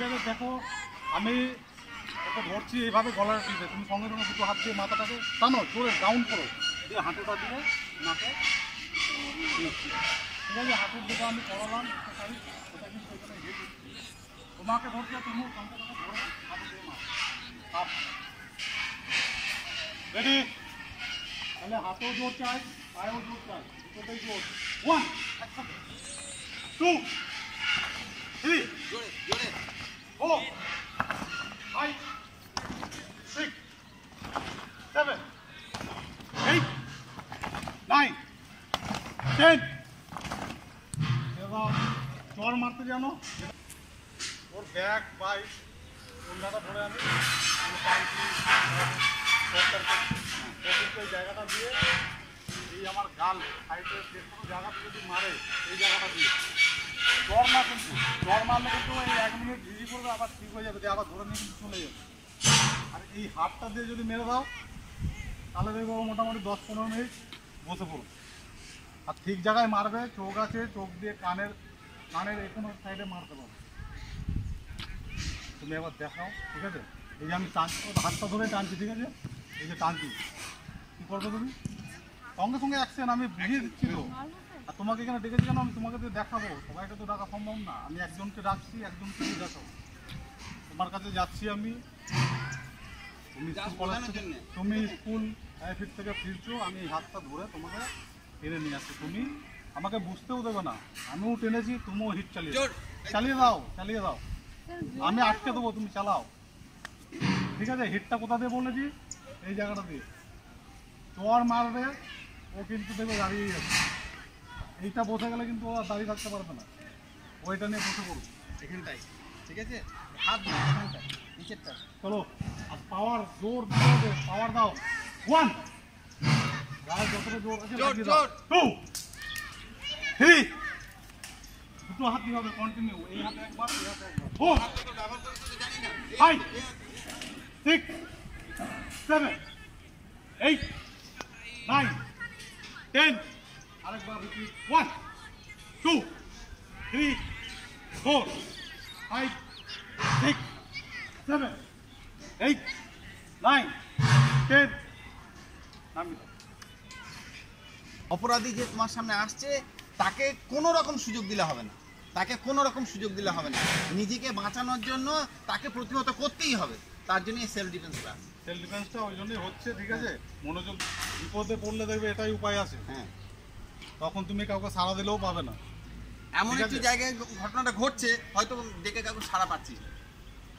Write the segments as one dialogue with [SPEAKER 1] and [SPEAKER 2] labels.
[SPEAKER 1] ঠিক আছে দেখো আমি ওকে ধরছি এইভাবে গলাটা টিপে, তুমি সঙ্গে সঙ্গে দুটো হাত দিয়ে মাথাটাকে টানো, জোরে ডাউন করো, দিয়ে হাঁটুটা দিয়ে নাকে ঠিক আছে। হাঁটুর যেটা আমি করালাম ওটা কিন্তু এখানে হিট তোমাকে ধরছে, তুমি সঙ্গে সঙ্গে ধরে হাঁটু দিয়ে মার রেডি। তাহলে হাতেও জোর চাই, পায়েও জোর চাই, দুটোতেই জোর। 1 2 3 4 5 6 7 8 9 10। এবার চর মারতে জানো, ওর ব্যাগ বাইক কোনটা ধরে আমি জায়গাটা দিয়ে এই আমার গাল সাইডের যে কোনো জায়গাতে যদি মারে এই জায়গাটা দিয়ে জ্বর না, কিন্তু জ্বর মারলে কিন্তু এই 1 মিনিট ভিজি করবে, আবার ঠিক হয়ে যাবে, দিয়ে আবার ধরে নিয়ে কিন্তু চলে যাবে। আর এই হাতটা দিয়ে যদি মেরে দাও তাহলে দেখবো মোটামুটি 10-15 মিনিট বসে পড়ো। আর ঠিক জায়গায় মারবে, চোখ আছে, চোখ দিয়ে কানের এখনো সাইডে মারতে পারবে। তুমি এবার দেখাও, ঠিক আছে? এই যে আমি টানছি, হাতটা ধরে টানছি, ঠিক আছে? এই যে টানছি, কী করবে তুমি? সঙ্গে সঙ্গে অ্যাকশন, আমি বুঝিয়ে দিচ্ছি তো। আর তোমাকে এখানে ডেকেছি কেন, আমি তোমাকে দিয়ে দেখাবো, সবাইকে তো ডাকা সম্ভব না। আমি একজনকে ডাকছি, একজনকে দিয়ে দেখাবো। তোমার কাছে যাচ্ছি আমি, তুমি স্কুল ফিট থেকে ফিরছো, আমি এই হাতটা ধরে তোমাকে টেনে নিয়ে আসছি। তুমি আমাকে বুঝতেও দেবে না, আমিও টেনেছি, তুমিও হিট চালিয়ে দাও। আমি আটকে দেবো, তুমি চালাও, ঠিক আছে? হিটটা কোথা দিয়ে বলেছি? এই জায়গাটা দিয়ে চর মারবে, ও কিন্তু দেখবে দাঁড়িয়ে যাবে। এইটা বসে গেলে কিন্তু ও আর দাঁড়িয়ে থাকতে পারবে না, ওইটা নিয়ে বসে পড়বে
[SPEAKER 2] এখানটাই, ঠিক আছে? হাত নিচেরটা
[SPEAKER 1] চলো। আর পাওয়ার জোর দিতে, পাওয়ার দাও। 1 গায়ে যতটা জোর আছে লাগিয়ে দাও। 2 3 দুটো হাত দিয়ে হবে কন্টিনিউ, এই হাতে একবার, এই হাতে একবার। 4 5 6 7 8 9 10 আরেকবার রিপিট। 1 2 3 4 5 6 7 8 9 10 নামি।
[SPEAKER 2] অপরাধী যে তোমার সামনে আসছে তাকে কোনো রকম সুযোগ দিলে হবে না, নিজেকে বাঁচানোর জন্য তাকে প্রতিহত করতেই হবে। তার জন্য সেলফ ডিফেন্স ক্লাস।
[SPEAKER 1] সেলফ ডিফেন্সটা ওই জন্যই হচ্ছে, ঠিক আছে? মনোযোগ, বিপদে পড়লে দেখবে এটাই উপায় আছে।
[SPEAKER 2] হ্যাঁ,
[SPEAKER 1] তখন তুমি কাউকে সাড়া দিলেও পাবে না।
[SPEAKER 2] এমন একটি জায়গায় ঘটনাটা ঘটছে, হয়তো দেখে কাউকে সাড়া পাচ্ছি,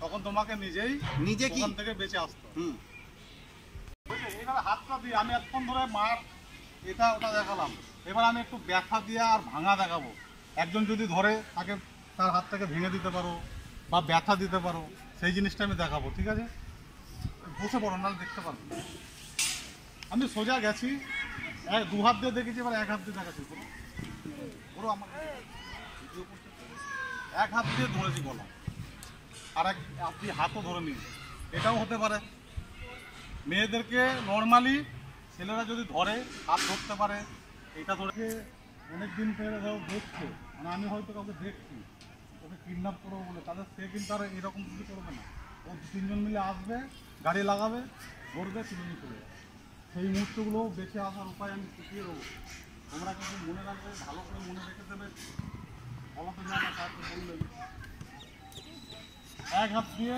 [SPEAKER 1] তখন তোমাকে নিজে ওখান থেকে বেঁচে আসতো। এইভাবে হাতটা দিয়ে আমি এতক্ষণ ধরে মার এটা ওটা দেখালাম, এবার আমি একটু ব্যথা দিয়ে আর ভাঙা দেখাবো। একজন যদি ধরে তাকে তার হাত থেকে ভেঙে দিতে পারো বা ব্যথা দিতে পারো, সেই জিনিসটা আমি দেখাবো, ঠিক আছে? বসে পড়ো, নাহলে দেখতে পারবো। আমি সোজা গেছি, 2 হাত দিয়ে দেখেছি, এবার 1 হাত দিয়ে দেখাচ্ছি। পুরো আমার 1 হাত দিয়ে ধরেছি গলা, আর 1 হাত দিয়ে হাতও ধরে নিয়েছি। এটাও হতে পারে। মেয়েদেরকে নর্মালি ছেলেরা যদি ধরে, হাত ধরতে পারে, এটা ধরে অনেক দিন ধরে দেখছে, মানে আমি হয়তো কাউকে দেখছি ওকে কিডন্যাপ করবো বলে, তাদের সে কিন্তু আর এরকম কিছু করবে না। ও 2-3 জন মিলে আসবে, গাড়ি লাগাবে, ধরবে, তুলে নিয়ে চলে যাবে। সেই মুহূর্তগুলো বেঁচে আসার উপায় আমি শিখিয়ে দেবো। তোমরা কিন্তু মনে রাখবে, ভালো করে মনে রেখে দেবে। বলা তো যায় না, তারপর বললেন 1 হাত দিয়ে